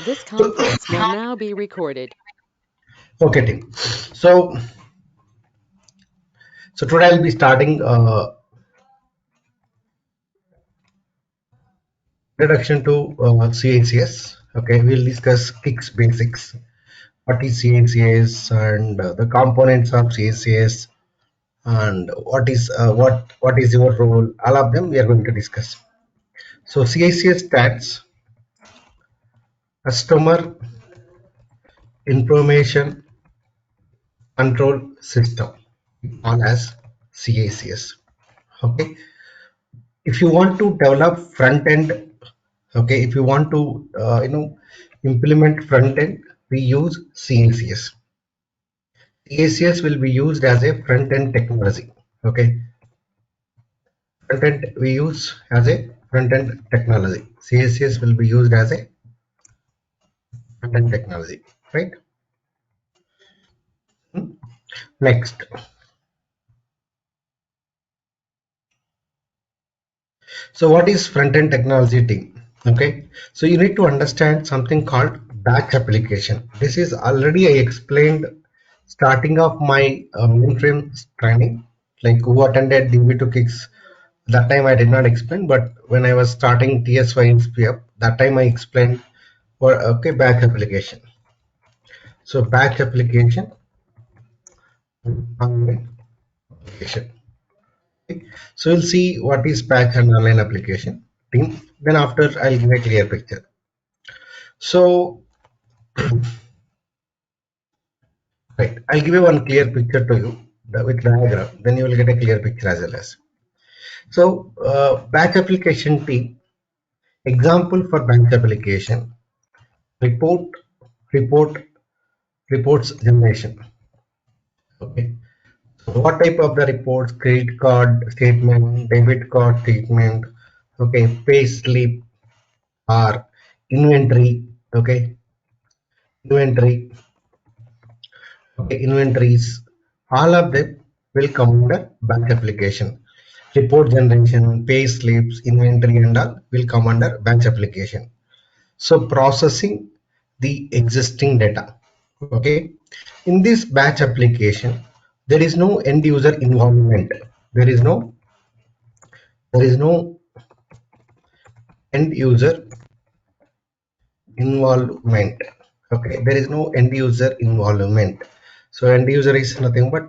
This conference will now be recorded. Okay, team. So today I'll be starting introduction to CICS. Okay, we'll discuss CICS basics. What is CICS and the components of CICS and what is your role. All of them we are going to discuss. So CICS stands Customer Information Control System, known as CICS. Okay, if you want to develop front end, okay, if you want to implement front end, we use CICS. CICS will be used as a front end technology. Okay, front end we use as a front end technology. CICS will be used as a front end technology, right? Next, so what is front end technology team? Okay, so you need to understand something called batch application. This is already I explained starting of my mainframe training, like who attended DB to kicks. That time I did not explain, but when I was starting TSY in SPF, that time I explained for okay batch application. So batch application, online application. Okay. So we'll see what is batch and online application team. Then after I'll give a clear picture. So right, I'll give you one clear picture to you with diagram. Then you will get a clear picture as well as. So batch application team. Example for batch application: report, report, reports generation. Okay. So what type of the reports? Credit card statement, debit card statement. Okay. Pay slip or inventory. Okay. Inventory. Okay. Inventories. All of them will come under batch application. Report generation, pay slips, inventory and all will come under batch application. So processing the existing data. Okay, in this batch application there is no end user involvement. There is no end user involvement. Okay, there is no end user involvement. So end user is nothing but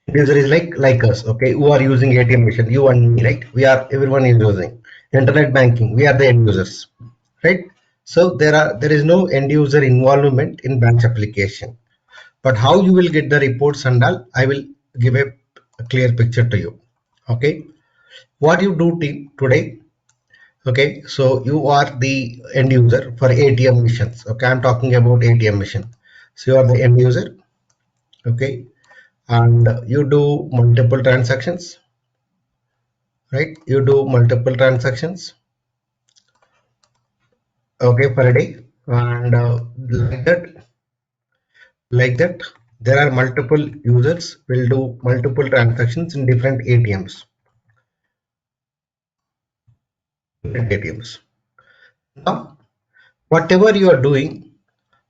end user is like us, okay, who are using ATM machine, you and me, right? We are, everyone is using internet banking, we are the end users, right? So there is no end user involvement in batch application. But how you will get the reports and all, I will give a clear picture to you. Okay, what you do today? Okay, so you are the end user for ATM machines. Okay, I'm talking about ATM machine. So you are the end user. Okay, and you do multiple transactions, right? You do multiple transactions, okay, per day. And like that there are multiple users will do multiple transactions in different ATMs. Now whatever you are doing,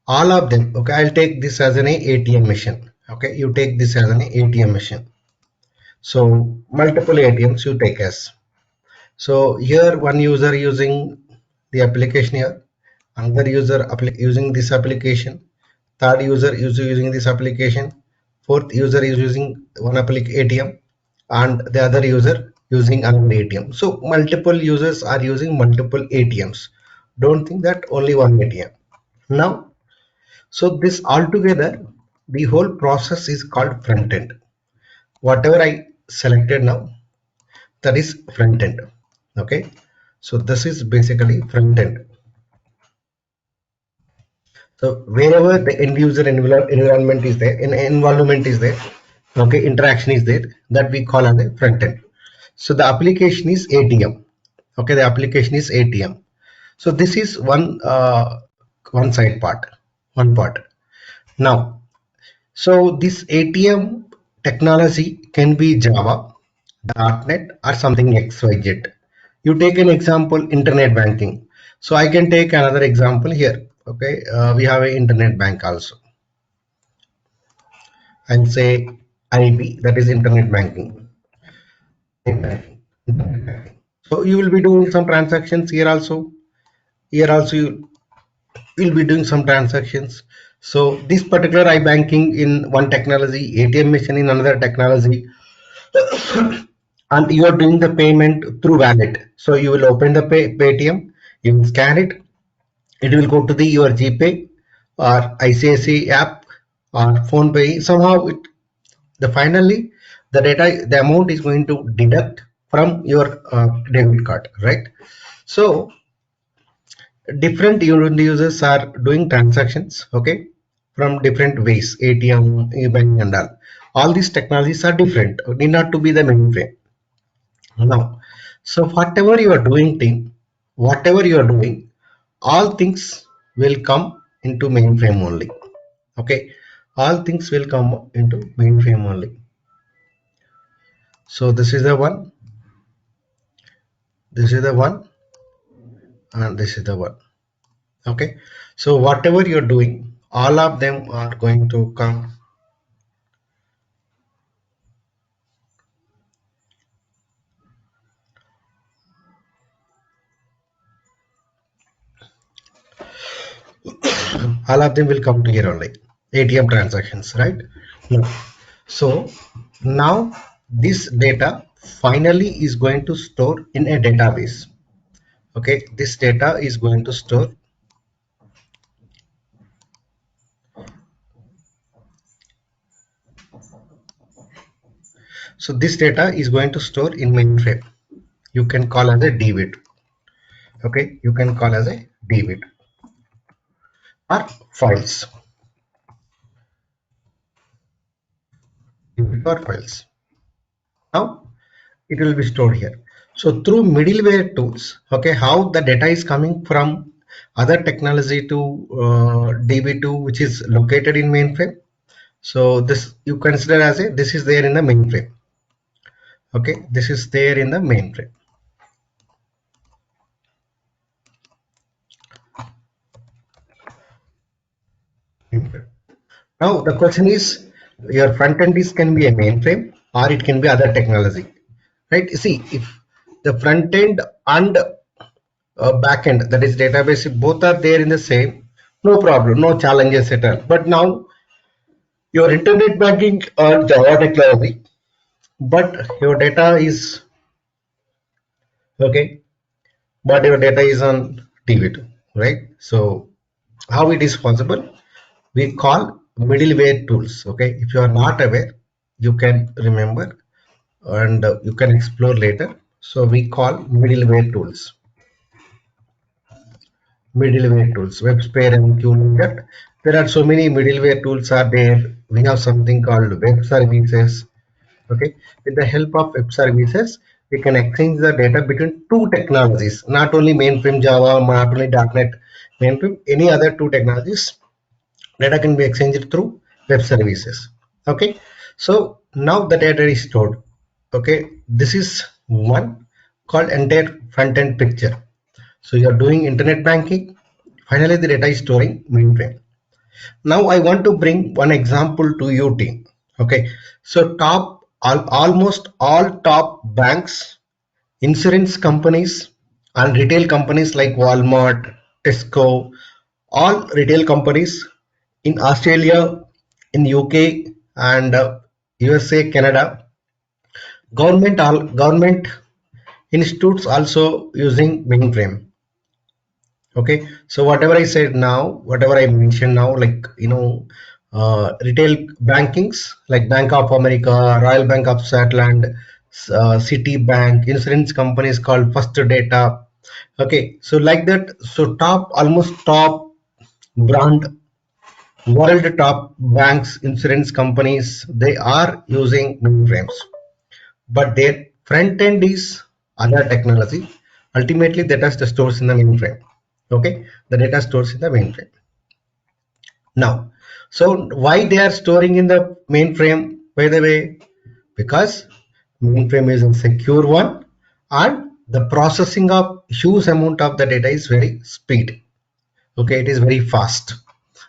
all of them, okay, I'll take this as an ATM machine. Okay, you take this as an ATM machine. So multiple ATMs you take as. So here one user using the application here, another user using this application, third user is using this application, fourth user is using one ATM, and the other user using another ATM. So multiple users are using multiple ATMs. Don't think that only one ATM. Now, so this altogether, the whole process is called front end. Whatever I selected now, that is front end. Okay, so this is basically front end. So wherever the end user environment is there, involvement is there, okay, interaction is there, that we call as a front end. So the application is ATM. Okay, the application is ATM. So this is one side part, one part. Now, so this ATM technology can be Java, .NET or something XYZ. You take an example, internet banking. So I can take another example here. Okay, we have an internet bank also, and say IB, that is internet banking. So you will be doing some transactions here also. Here also you will be doing some transactions. So this particular iBanking in one technology, ATM machine in another technology, and you are doing the payment through wallet. So you will open the Paytm, you will scan it, it will go to the your GPay or ICICS app or PhonePe. Somehow the finally the data, the amount is going to deduct from your debit card, right? So different users are doing transactions, okay, from different ways, ATM, e-banking and all these technologies are different, need not to be the mainframe. Now, so whatever you are doing team, whatever you are doing, all things will come into mainframe only. Okay, all things will come into mainframe only. So this is the one, this is the one, and this is the one. Okay, so whatever you're doing, all of them are going to come. All of them will come to here only. ATM transactions, right? No. So now this data finally is going to store in a database. Okay, this data is going to store. So this data is going to store in mainframe. You can call as a DBIT. Okay, you can call as a DBIT or files. DBIT or files. Now it will be stored here. So through middleware tools, okay, how the data is coming from other technology to DB2, which is located in mainframe. So this you consider as a, this is there in the mainframe. Okay, this is there in the mainframe. Now the question is, your front end is can be a mainframe or it can be other technology, right? See, if the front end and back end, that is database, if both are there in the same, no problem, no challenges at all. But now your internet banking or Java technology, but your data is okay, but your data is on TV2, right? So how it is possible? We call middleware tools. Okay, if you are not aware, you can remember and you can explore later. So we call middleware tools. Middleware tools, WebSphere and QLinker. There are so many middleware tools are there. We have something called web services. Okay, with the help of web services, we can exchange the data between two technologies, not only mainframe Java, not only .NET mainframe, any other two technologies. Data can be exchanged through web services. Okay, so now the data is stored. Okay, this is one called entire front end picture. So you are doing internet banking. Finally, the data is storing mainframe. Now I want to bring one example to you team. Okay, so almost all top banks, insurance companies and retail companies like Walmart, Tesco, all retail companies in Australia, in UK and USA, Canada, government institutes also using mainframe. Okay, so whatever I said now, whatever I mentioned now, like retail bankings like Bank of America, Royal Bank of Scotland, Citibank, insurance companies called First Data. Okay, so like that, so almost top brand, world top banks, insurance companies, they are using mainframes, but their front end is other technology. Ultimately the data stores in the mainframe. Okay, the data stores in the mainframe. Now, so why they are storing in the mainframe, by the way? Because mainframe is a secure one and the processing of huge amount of the data is very speed. Okay, it is very fast.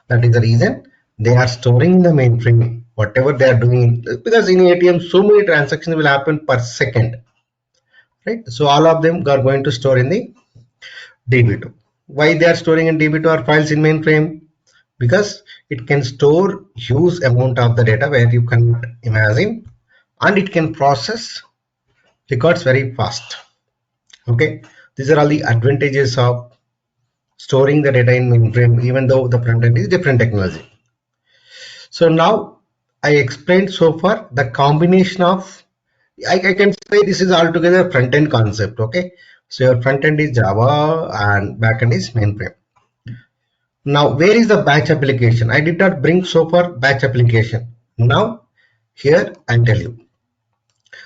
That is the reason they are storing in the mainframe whatever they are doing, because in ATM so many transactions will happen per second, right? So all of them are going to store in the DB2. Why they are storing in DB2 or files in mainframe? Because it can store huge amount of the data where you can imagine, and it can process records very fast. Okay, these are all the advantages of storing the data in mainframe, even though the front end is different technology. So now I explained so far the combination of, I can say this is altogether front end concept. Okay, so your front end is Java and back end is mainframe. Now where is the batch application? I did not bring so far batch application. Now here I'll tell you.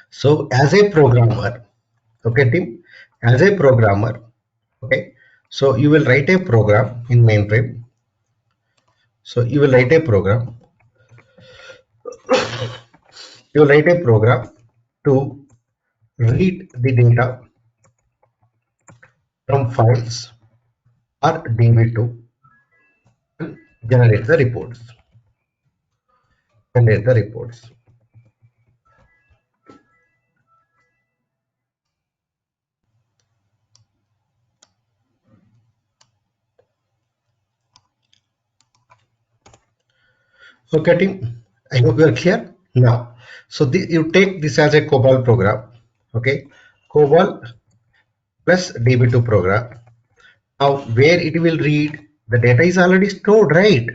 So as a programmer, okay team, as a programmer, okay, so you will write a program in mainframe. So you will write a program. You will write a program to read the data from files or DB2 and generate the reports. Generate the reports. Okay, team. I hope you are clear now. So you take this as a COBOL program. Okay, COBOL plus DB2 program. Now where it will read, the data is already stored, right?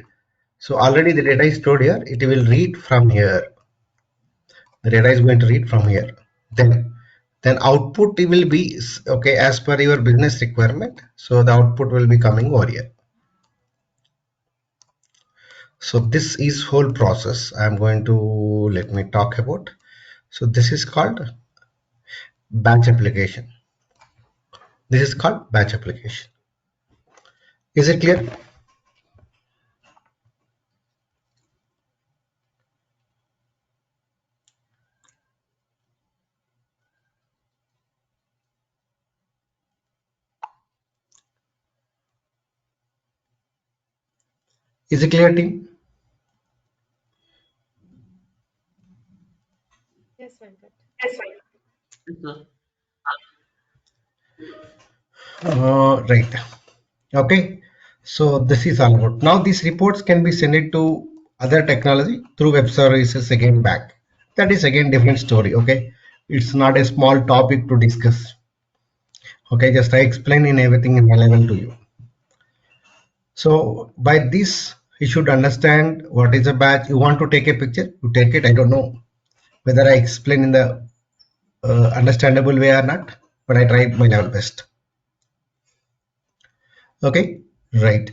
So already the data is stored here. It will read from here. The data is going to read from here. Then output it will be okay as per your business requirement. So the output will be coming over here. So this is whole process. I'm going to let me talk about. So this is called batch application. This is called batch application. Is it clear? Is it clear, team? Yes, Venkat. Right. Okay. So this is all about. Now these reports can be sent to other technology through web services again back. That is again different story. Okay. It's not a small topic to discuss. Okay. Just I explain in everything in my level to you. So by this, you should understand what is a batch. You want to take a picture, you take it. I don't know whether I explain in the understandable way or not, but I tried my level best. Okay, right.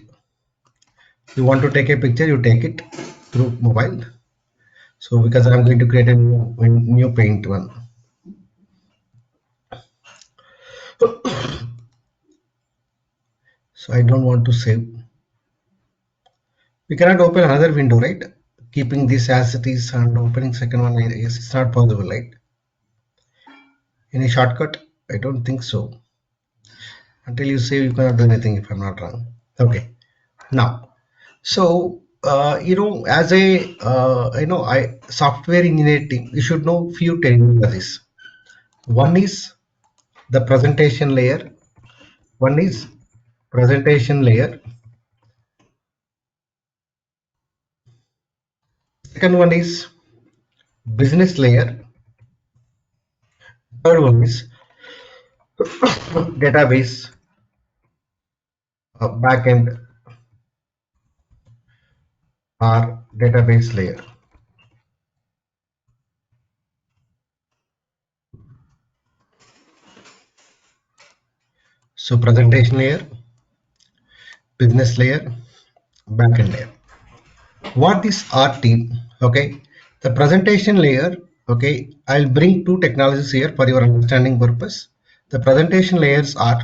You want to take a picture, you take it through mobile. So because I'm going to create a new paint one. So I don't want to save. We cannot open another window, right? Keeping this as it is and opening second one, yes, it's not possible, right? Any shortcut? I don't think so. Until you save, you cannot do anything if I'm not wrong. Okay. Now, so as a I software engineer team, you should know few technologies. One is the presentation layer. One is presentation layer. Second one is business layer. Third one is database backend or database layer. So presentation layer, business layer, backend layer. What is our team? Okay, the presentation layer. Okay, I'll bring two technologies here for your understanding purpose. The presentation layers are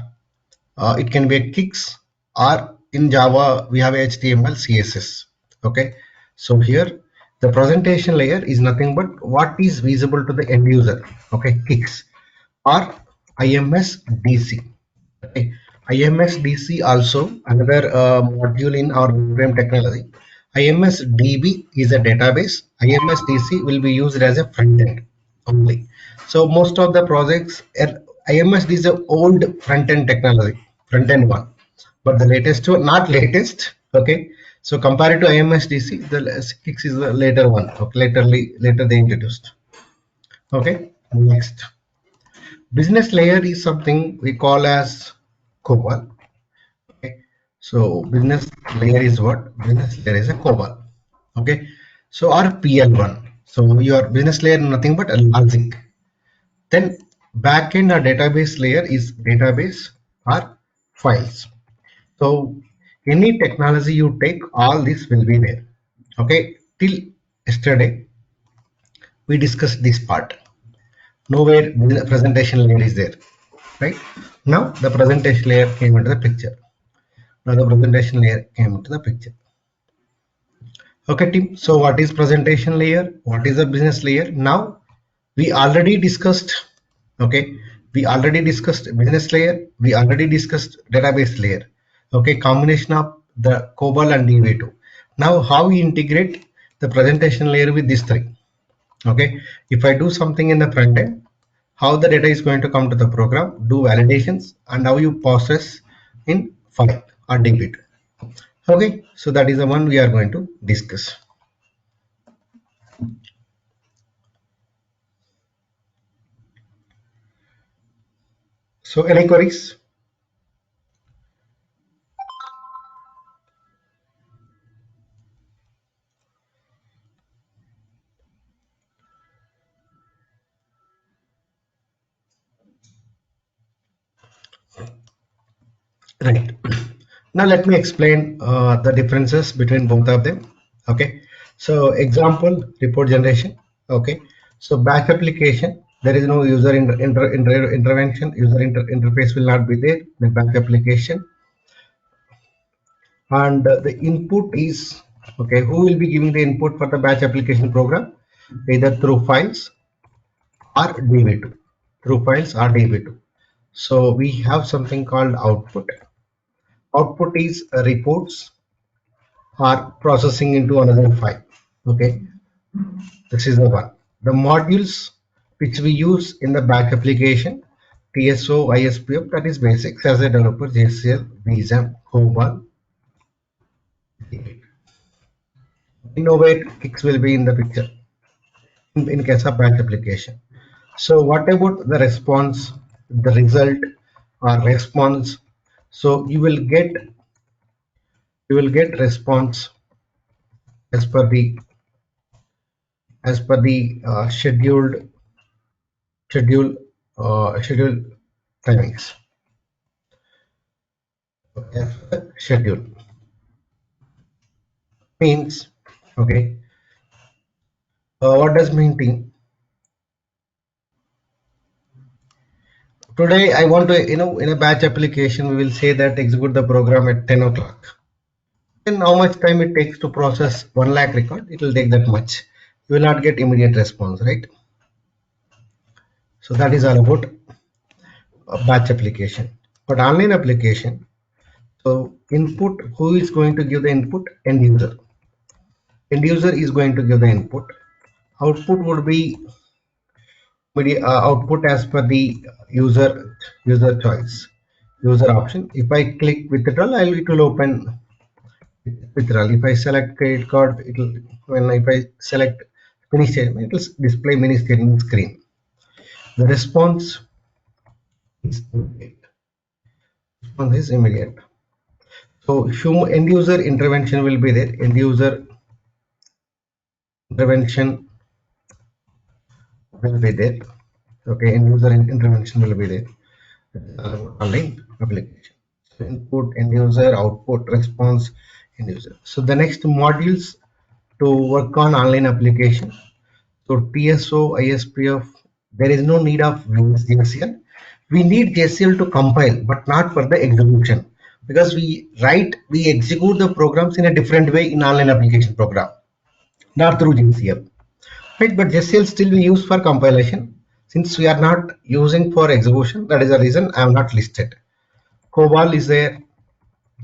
it can be a CICS, or in Java we have HTML CSS. Okay, so here the presentation layer is nothing but what is visible to the end user. Okay, CICS, or IMS DC. Okay. IMS DC also another module in our mainframe technology. IMS DB is a database. IMS DC will be used as a front end only. So most of the projects, IMS is a old front end technology, front end one, but the latest one, not latest. Okay. So compared to IMS DC, the CICS is the later one. Okay. Later they introduced. Okay. Next, business layer is something we call as COBOL. Okay. So business layer is what? Business layer is a COBOL. Okay. So our PL1. So your business layer nothing but a logic. Then backend or database layer is database or files. So any technology you take, all this will be there. Okay. Till yesterday we discussed this part. Nowhere the presentation layer is there. Right. Now the presentation layer came into the picture. Now the presentation layer came into the picture. Okay, team. So what is presentation layer? What is the business layer? Now we already discussed. Okay, we already discussed business layer. We already discussed database layer. Okay, combination of the COBOL and DB2. Now how we integrate the presentation layer with these three? Okay, if I do something in the front end, how the data is going to come to the program, do validations, and how you process in file or DB2. Okay, so that is the one we are going to discuss. So any queries? Right. Now let me explain the differences between both of them. Okay. So example, report generation. Okay. So batch application, there is no user intervention. Interface will not be there. The batch application, and the input is okay. Who will be giving the input for the batch application program? Either through files or DB2. Through files or DB2. So we have something called output. Output is reports are processing into another file. Okay, this is the one. The modules which we use in the back application, TSO, ISPF, that is basics as a developer, JCL, VSAM, COBOL. Innovate kicks will be in the picture in case of back application. So what about the response, the result or response? So you will get response as per the schedule schedule timings. As per schedule means okay. What does mean? Today I want to in a batch application we will say that execute the program at 10 o'clock. Then how much time it takes to process 1 lakh record? It will take that much. You will not get immediate response, right? So that is all about a batch application. But online application, so input, who is going to give the input? End user. End user is going to give the input. Output would be output as per the user choice, user option. If I click withdrawal, it will open withdrawal. If I select credit card, if I select mini statement, it will display mini statement screen. The response is immediate. Response is immediate. So end user intervention will be there. End user intervention will be there. Okay, end user intervention will be there. Online application. So input, end user, output, response, end user. So the next modules to work on online application. So TSO, ISPF, there is no need of JCL. We need JCL to compile, but not for the execution, because we execute the programs in a different way in online application program, not through JCL. Right, but JCL still we use for compilation. Since we are not using for execution, that is the reason I am not listed. COBOL is there,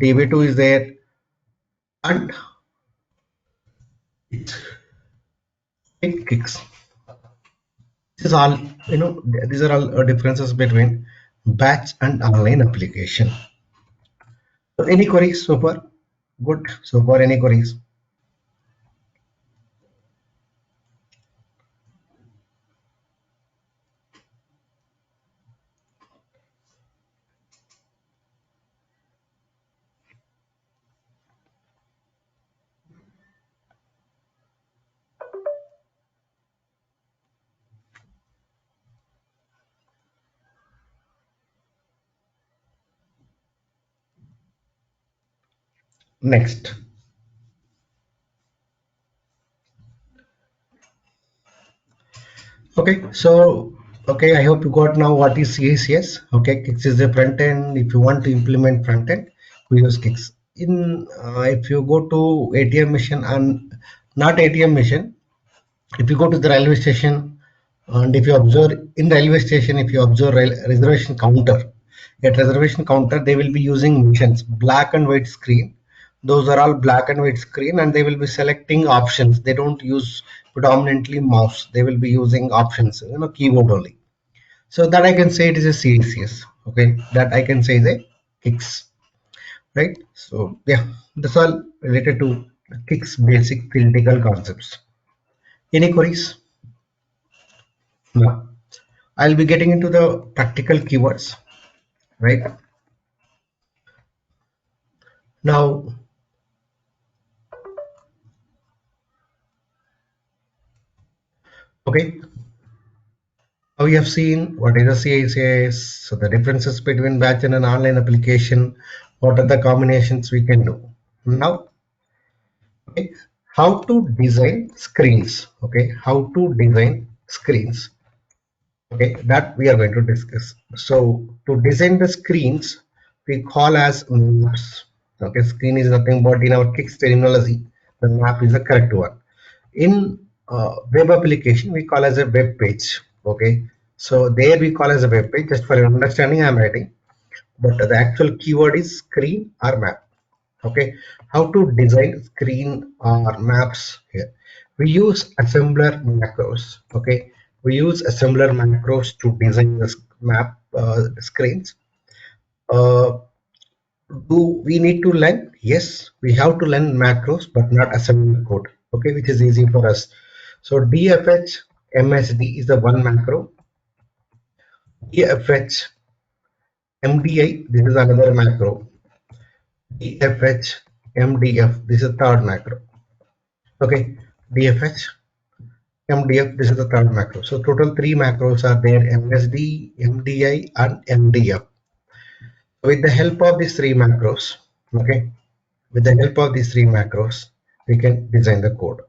DB2 is there, and it kicks. This is all, these are all differences between batch and online application. So any queries so far? Good. So far, any queries? Next. Okay, so I hope you got now what is CICS. Okay, CICS is the front end. If you want to implement front end, we use CICS. If you go to ATM machine and not ATM machine, if you go to the railway station and if you observe in railway station, if you observe reservation counter, at reservation counter they will be using machines, black and white screen. Those are all black and white screen, and they will be selecting options. They don't use predominantly mouse. They will be using options, keyboard only. So that I can say it is a CICS. Okay, that I can say is a kicks, right? So yeah, that's all related to kicks basic theoretical concepts. Any queries? No. I'll be getting into the practical keywords, right? Now, okay, now we have seen what is a CICS, so the differences between batch and an online application, what are the combinations we can do. Now, okay, how to design screens, okay, how to design screens, okay, that we are going to discuss. So, to design the screens, we call as maps, okay, screen is nothing but in our Kicks terminology, the map is the correct one. In web application we call as a web page. Okay, so there we call as a web page. Just for your understanding I am writing, but the actual keyword is screen or map. Okay, how to design screen or maps here? We use assembler macros. Okay, we use assembler macros to design the map screens. uh, do we need to learn? Yes, we have to learn macros but not assembly code, okay, which is easy for us. So dfh msd is the one macro. dfh mdi, this is another macro. dfh mdf, this is third macro. Okay, dfh mdf, this is the third macro. So total three macros are there: msd, mdi and mdf. With the help of these three macros, okay, with the help of these three macros, we can design the code.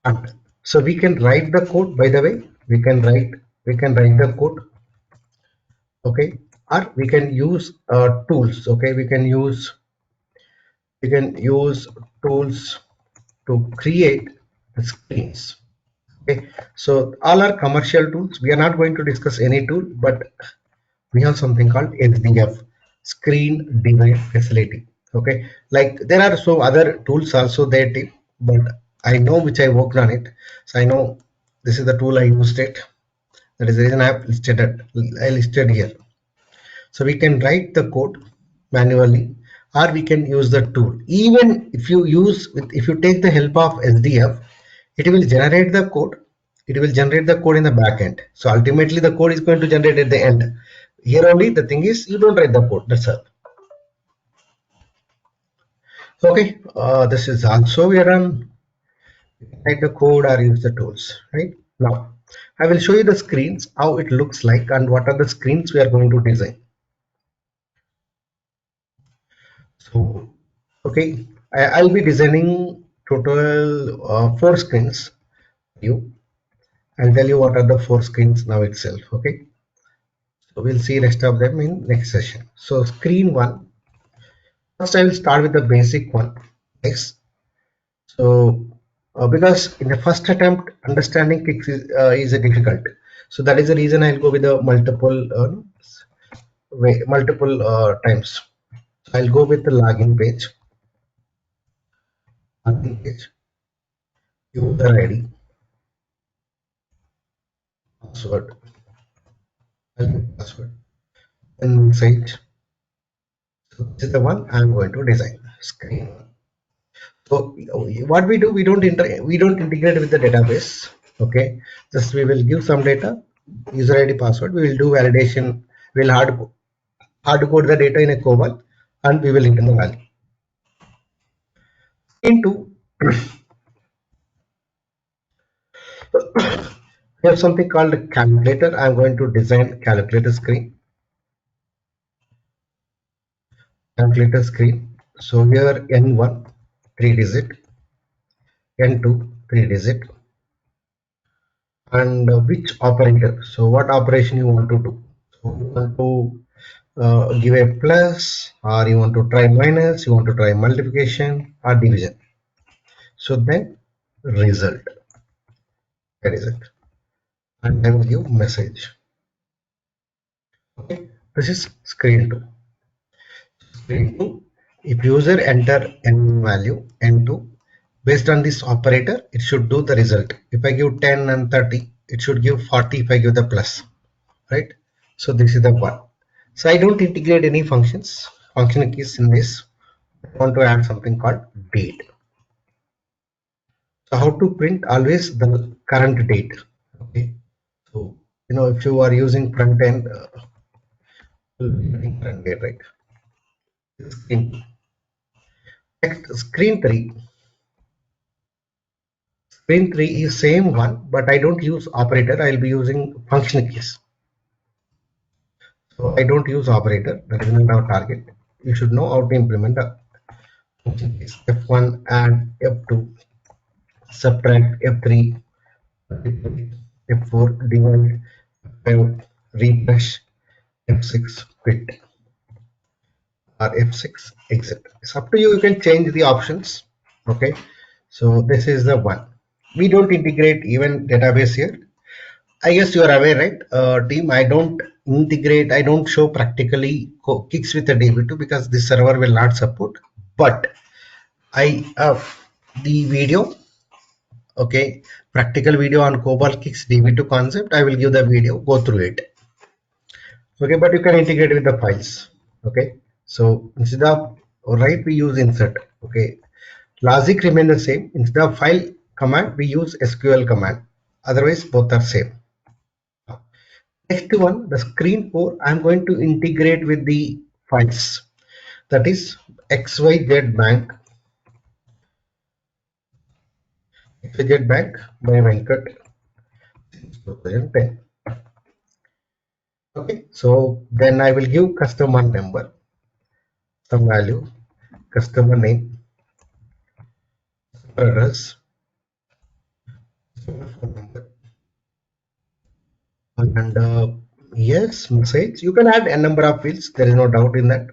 And so we can write the code, by the way, we can write the code, okay, or we can use tools, okay, we can use tools to create the screens. Okay, so all are commercial tools. We are not going to discuss any tool, but we have something called SDF, screen design facility. Okay, like there are so other tools also there, but I know which I worked on it, so I know this is the tool I used it. That is the reason I listed here. So we can write the code manually, or we can use the tool. Even if you take the help of SDF, it will generate the code. It will generate the code in the back end. So ultimately the code is going to generate at the end. Here only the thing is you don't write the code. That's all. Okay, this is also we are done. Write the code or use the tools. Right now, I will show you the screens, how it looks like, and what are the screens we are going to design. So, okay, I'll be designing total four screens. I'll tell you what are the four screens now itself. Okay, so we'll see rest of them in next session. So screen one. First, I will start with the basic one. Yes. So because in the first attempt, understanding kicks is difficult. So that is the reason I'll go with the multiple times. So I'll go with the login page, user ID, password, password, and message. So this is the one I'm going to design. Screen. So what we do, we don't integrate with the database. Okay, just we will give some data, user ID, password. We will do validation. We'll hard code the data in a COBOL, and we will enter the value. Into we have something called a calculator. I'm going to design calculator screen. Calculator screen. So here N1 3 digit, N2 3 digit, and which operator. So what operation you want to do? So you want to give a plus, or you want to try minus, you want to try multiplication or division. So then result, that is it, and I will give message. Okay, this is screen 2. Screen 2, if user enter n value n2, based on this operator it should do the result. If I give 10 and 30, it should give 40 if I give the plus, right? So this is the one. So I don't integrate any function keys in this. I want to add something called date. So how to print always the current date. Okay. So if you are using front end, you'll be getting current date, right? Screen. Next, screen 3. Screen 3 is same one, but I don't use operator. I'll be using function keys. So I don't use operator. That is not our target. You should know how to implement a function keys. F1 add, F2 subtract, F3 F4 divide, F5 refresh, F6 quit, or F6 exit. It's up to you. You can change the options. Okay. So this is the one. We don't integrate even database here. I guess you are aware, right? Team, I don't integrate, I don't show practically kicks with the DB2 because this server will not support. But I have the video, okay, practical video on COBOL kicks DB2 concept. I will give the video, go through it. Okay, but you can integrate with the files. Okay, so instead of write, we use insert. Okay, logic remain the same. Instead of file command, we use SQL command. Otherwise, both are same. Next one, the screen 4, I'm going to integrate with the files. That is XYZ Bank, XYZ Bank by Venkat 2010. Okay, so then I will give customer number, some value, customer name, address, phone number, and yes, message. You can add a number of fields. There is no doubt in that.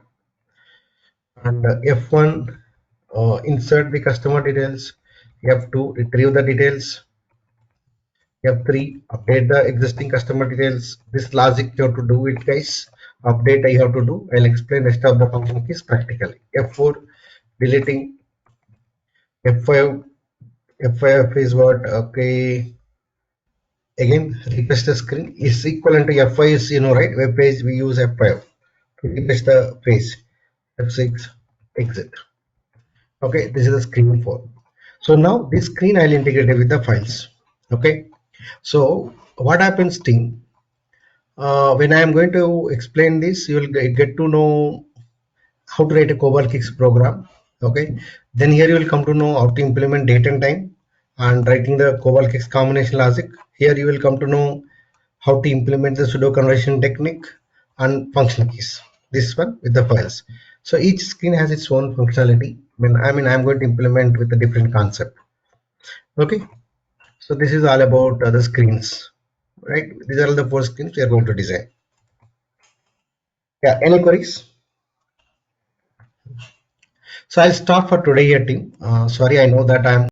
And F1, insert the customer details. F2, retrieve the details. F3, update the existing customer details. This logic you have to do it, guys. Update I have to do. I'll explain rest of the function keys practically. F4, deleting. F5, F5 is what? Okay. Again, refresh the screen is equivalent to F5 is, right? Web page, we use F5 to refresh the page. F6, exit. Okay, this is the screen 4. So now this screen I'll integrate it with the files. Okay. So what happens, team? When I am going to explain this, you will get to know how to write a COBOL Kicks program. Okay. Then here you will come to know how to implement date and time and writing the COBOL Kicks combination logic. Here you will come to know how to implement the pseudo conversion technique and function keys. This one with the files. So each screen has its own functionality. I'm going to implement with a different concept. Okay. So this is all about the screens, right? These are all the 4 screens we are going to design. Yeah, any queries? So I'll stop for today here, team. Sorry, I know that I'm